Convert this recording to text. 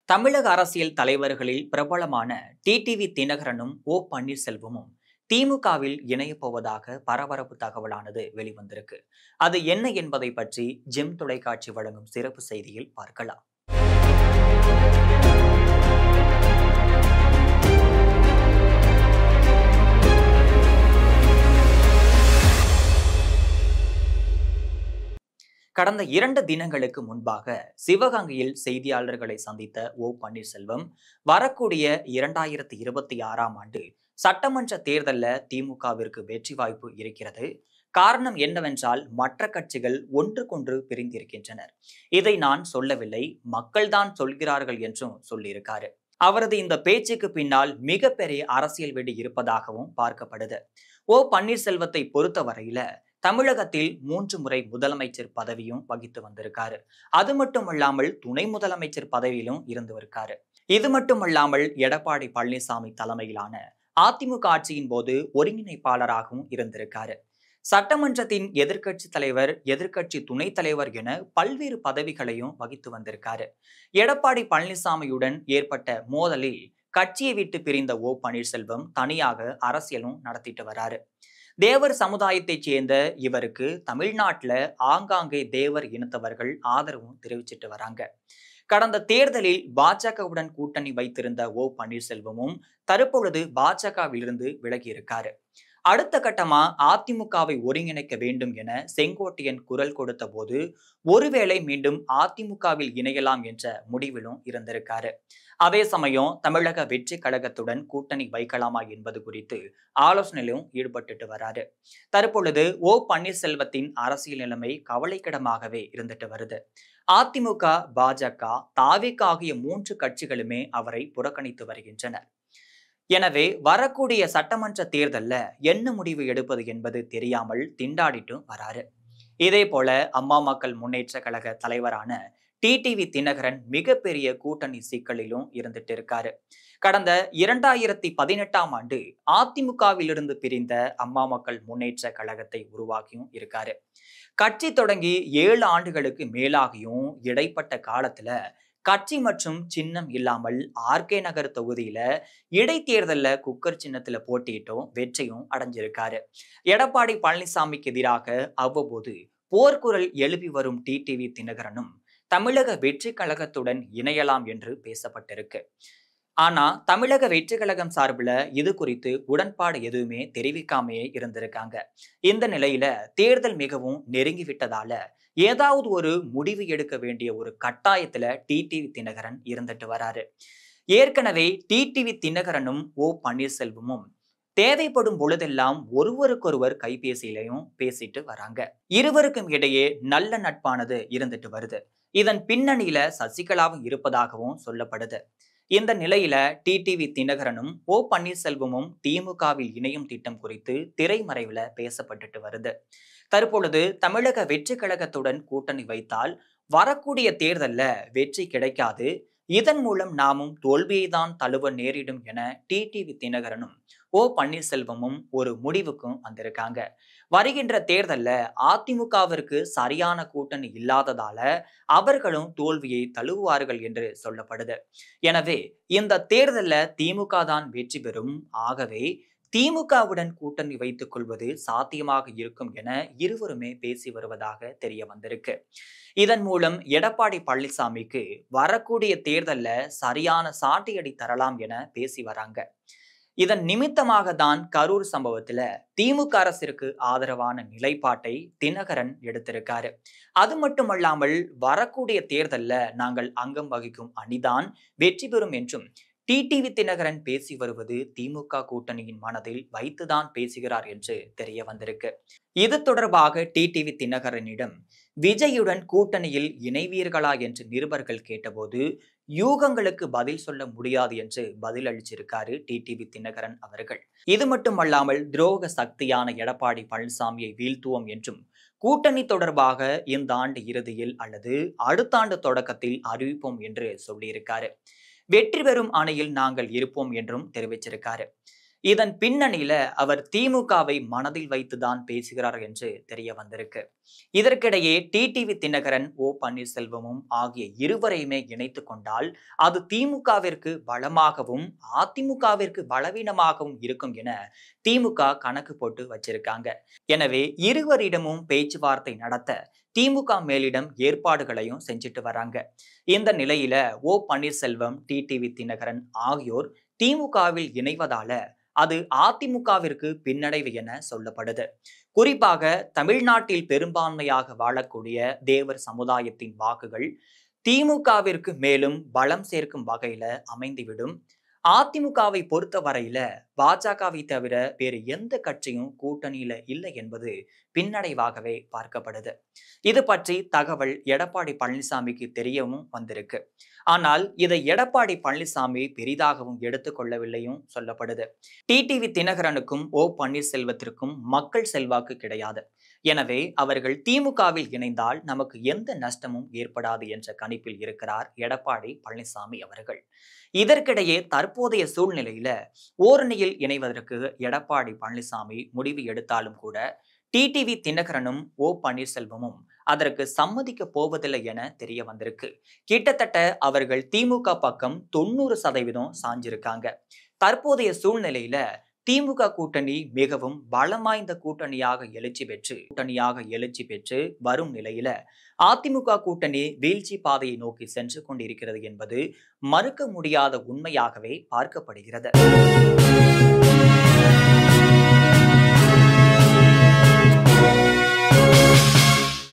தமிழக அரசியல் தலைவர்களில் பிரபலமான டிடிவி தினகரனும் பன்னீர்செல்வமும் திமுகவில் இணையப் போவதாக பரபரப்பு தகவலானது வெளிவந்திருக்கு. அது என்ன என்பதை பற்றி ஜெம் தொலைக்காட்சி வழங்கும் சிறப்பு செய்தியில் பார்க்கலாம். கடந்த 2 தினங்களுக்கு முன்பாக சிவகங்கையில் செய்தியாளர்களை சந்தித்த பன்னீர்செல்வம் வரக்கூடிய 2026ஆம் ஆண்டு சட்டமன்ற தேர்தலில் திமுகவிற்கு வெற்றி வாய்ப்பு இருக்கிறது. காரணம் என்னவென்றால் மற்ற கட்சிகள் ஒன்றுக்கொன்று பிரிந்திருக்கின்றனர். இதை நான் சொல்லவில்லை, மக்கள்தான் சொல்கிறார்கள் என்றும் சொல்லியிருக்காரு. அவரது இந்த பேச்சுக்கு பின்னால் மிகப்பெரிய அரசியல் வெடி இருப்பதாகவும் பார்க்கப்படுது. பன்னீர்செல்வத்தை பொறுத்தவரையில தமிழகத்தில் 3 முறை முதலமைச்சர் பதவியும் வகித்து வந்திருக்காரு. அது மட்டுமல்லாமல் துணை முதலமைச்சர் பதவியிலும் இருந்திருக்காரு. இது மட்டுமல்லாமல் எடப்பாடி பழனிசாமி தலைமையிலான அதிமுக ஆட்சியின் போது ஒருங்கிணைப்பாளராகவும் இருந்திருக்காரு. சட்டமன்றத்தின் எதிர்க்கட்சி தலைவர், எதிர்க்கட்சி துணைத் தலைவர் என பல்வேறு பதவிகளையும் வகித்து வந்திருக்காரு. எடப்பாடி பழனிசாமியுடன் ஏற்பட்ட மோதலில் கட்சியை விட்டு பிரிந்த பன்னீர்செல்வம் தனியாக அரசியலும் நடத்திட்டு வராரு. தேவர் சமுதாயத்தைச் சேர்ந்த இவருக்கு தமிழ்நாட்டில் ஆங்காங்கே தேவர் இனத்தவர்கள் ஆதரவும் தெரிவிச்சிட்டு வராங்க. கடந்த தேர்தலில் பாஜகவுடன் கூட்டணி வைத்திருந்த பன்னீர்செல்வமும் தற்பொழுது பாஜகவிலிருந்து விலகி இருக்காரு. அடுத்த கட்டமா அதிமுகவை ஒருங்கிணைக்க வேண்டும் என செங்கோட்டையன் குரல் கொடுத்த போது ஒருவேளை மீண்டும் அதிமுகவில் இணையலாம் என்ற முடிவிலும் இருந்திருக்காரு. அதே சமயம் தமிழக வெற்றி கழகத்துடன் கூட்டணி வைக்கலாமா என்பது குறித்து ஆலோசனையிலும் ஈடுபட்டு வராரு. தற்பொழுது பன்னீர்செல்வத்தின் அரசியல் நிலைமை கவலைக்கிடமாகவே இருந்துட்டு வருது. அதிமுக, பாஜக, தாவேக ஆகிய 3 கட்சிகளுமே அவரை புறக்கணித்து வருகின்றனர். எனவே வரக்கூடிய சட்டமன்ற தேர்தலில் என்ன முடிவு எடுப்பது என்பது தெரியாமல் திண்டாடிட்டு வராரு. இதே போல அம்மா மக்கள் முன்னேற்ற கழக தலைவரான டிடிவி தினகரன் மிகப்பெரிய கூட்டணி சிக்கலிலும் இருந்துட்டு இருக்காரு. கடந்த 2018ஆம் ஆண்டு அதிமுகவிலிருந்து பிரிந்த அம்மா மக்கள் முன்னேற்ற கழகத்தை உருவாக்கியும் இருக்காரு. கட்சி தொடங்கி 7 ஆண்டுகளுக்கு மேலாகியும் இடைப்பட்ட காலத்துல கட்சி மற்றும் சின்னம் இல்லாமல் ஆர்கே நகர் தொகுதியில இடைத்தேர்தலில் குக்கர் சின்னத்துல போட்டியிட்டும் வெற்றியும் அடைஞ்சிருக்காரு. எடப்பாடி பழனிசாமிக்கு எதிராக அவ்வப்போது போர்க்குரல் எழுப்பி வரும் டிடிவி தினகரனும் தமிழக வெற்றி கழகத்துடன் இணையலாம் என்று பேசப்பட்டிருக்கு. ஆனா தமிழக வெற்றி கழகம் சார்பில் இது குறித்து உடன்பாடு எதுவுமே தெரிவிக்காமையே இருந்திருக்காங்க. இந்த நிலையில தேர்தல் மிகவும் நெருங்கி விட்டதால ஏதாவது ஒரு முடிவு எடுக்க வேண்டிய ஒரு கட்டாயத்துல டிடிவி தினகரன் இருந்துட்டு வராரு. ஏற்கனவே டிடிவி தினகரனும் பன்னீர்செல்வமும் தேவைப்படும் பொழுதெல்லாம் ஒருவருக்கொருவர் கைபேசியிலையும் பேசிட்டு வராங்க. இருவருக்கும் இடையே நல்ல நட்பானது இருந்துட்டு வருது. இதன் பின்னணியில சசிகலாவும் இருப்பதாகவும் சொல்லப்படுது. இந்த நிலையில டிடிவி தினகரனும் பன்னீர்செல்வமும் திமுகவில் இணையும் திட்டம் குறித்து திரைமறைவுல பேசப்பட்டுட்டு வருது. தற்பொழுது தமிழக வெற்றி கழகத்துடன் கூட்டணி வைத்தால் வரக்கூடிய தேர்தல்ல வெற்றி கிடைக்காது, இதன் மூலம் நாமும் தோல்வியை தான் தழுவ நேரிடும் என டிடிவி தினகரனும் பன்னீர்செல்வமும் ஒரு முடிவுக்கும் வந்திருக்காங்க. வருகின்ற தேர்தல்ல அதிமுகவிற்கு சரியான கூட்டணி இல்லாததால அவர்களும் தோல்வியை தழுவுவார்கள் என்று சொல்லப்படுது. எனவே இந்த தேர்தல்ல திமுக தான் வெற்றி பெறும். ஆகவே திமுகவுடன் கூட்டணி வைத்துக் கொள்வது சாத்தியமாக இருக்கும் என இருவருமே பேசி வருவதாக தெரிய வந்திருக்கு. இதன் மூலம் எடப்பாடி பழனிசாமிக்கு வரக்கூடிய தேர்தல்ல சரியான சாட்டையடி தரலாம் என பேசி வராங்க. இதன் நிமித்தமாக தான் கரூர் சம்பவத்துல திமுக அரசிற்கு ஆதரவான நிலைப்பாட்டை தினகரன் எடுத்திருக்காரு. அது மட்டுமல்லாமல் வரக்கூடிய தேர்தல்ல நாங்கள் அங்கம் வகிக்கும் அணிதான் வெற்றி பெறும் என்றும் டிடிவி தினகரன் பேசி வருவது திமுக கூட்டணியின் மனதில் வைத்துதான் பேசுகிறார் என்று தெரிய வந்திருக்கு. இது தொடர்பாக டிடிவி தினகரனிடம் விஜயுடன் கூட்டணியில் இணைவீர்களா என்று நிருபர்கள் கேட்டபோது யூகங்களுக்கு பதில் சொல்ல முடியாது என்று பதில் அளிச்சிருக்காரு டிடிவி தினகரன் அவர்கள். இது மட்டுமல்லாமல் துரோக சக்தியான எடப்பாடி பழனிசாமியை வீழ்த்துவோம் என்றும் கூட்டணி தொடர்பாக இந்த ஆண்டு இறுதியில் அல்லது அடுத்த ஆண்டு தொடக்கத்தில் அறிவிப்போம் என்று சொல்லியிருக்காரு. வெற்றி பெறும் அணியில் நாங்கள் இருப்போம் என்றும் தெரிவிச்சிருக்காரு. இதன் பின்னணியில அவர் திமுகவை மனதில் வைத்துதான் பேசுகிறார் என்று தெரிய வந்திருக்கு. இதற்கிடையே டிடிவி தினகரன், ஓ பன்னீர்செல்வமும் ஆகிய இருவரையுமே இணைத்து கொண்டால் அது திமுகவிற்கு பலமாகவும் அதிமுகவிற்கு பலவீனமாகவும் இருக்கும் என திமுக கணக்கு போட்டு வச்சிருக்காங்க. எனவே இருவரிடமும் பேச்சுவார்த்தை நடத்த திமுக மேலிடம் ஏற்பாடுகளையும் செஞ்சுட்டு வராங்க. இந்த நிலையில ஓ பன்னீர்செல்வம், டிடிவி தினகரன் ஆகியோர் திமுகவில் இணைவதால அது அதிமுகவிற்கு பின்னடைவு என சொல்லப்படுது. குறிப்பாக தமிழ்நாட்டில் பெரும்பான்மையாக வாழக்கூடிய தேவர் சமுதாயத்தின் வாக்குகள் திமுகவிற்கு மேலும் பலம் சேர்க்கும் வகையில அமைந்துவிடும். அதிமுகவை பொறுத்த வரையில பாஜகவை தவிர வேறு எந்த கட்சியும் கூட்டணியில இல்லை என்பது பின்னடைவாகவே பார்க்கப்படுது. இது பற்றி தகவல் எடப்பாடி பழனிசாமிக்கு தெரியவும் வந்திருக்கு. ஆனால் இதை எடப்பாடி பழனிசாமி பெரிதாகவும் எடுத்துக்கொள்ளவில்லையும் சொல்லப்படுது. டிடிவி தினகரனுக்கும் ஓ பன்னீர்செல்வத்திற்கும் மக்கள் செல்வாக்கு கிடையாது. எனவே அவர்கள் திமுகவில் இணைந்தால் நமக்கு எந்த நஷ்டமும் ஏற்படாது என்ற கணிப்பில் இருக்கிறார் எடப்பாடி பழனிசாமி அவர்கள். இதற்கிடையே தற்போதைய சூழ்நிலையில ஓரணியில் இணைவதற்கு எடப்பாடி பழனிசாமி முடிவு எடுத்தாலும் கூட டிடிவி தினகரனும் ஓ பன்னீர்செல்வமும் அதற்கு சம்மதிக்க போவதில்லை என தெரிய வந்திருக்கு. கிட்டத்தட்ட அவர்கள் திமுக பக்கம் 90% சாஞ்சிருக்காங்க. தற்போதைய சூழ்நிலையில திமுக கூட்டணி மிகவும் பலம் வாய்ந்த கூட்டணியாக எழுச்சி பெற்று வரும் நிலையில அதிமுக கூட்டணி வீழ்ச்சி பாதையை நோக்கி சென்று கொண்டிருக்கிறது என்பது மறுக்க முடியாத உண்மையாகவே பார்க்கப்படுகிறது.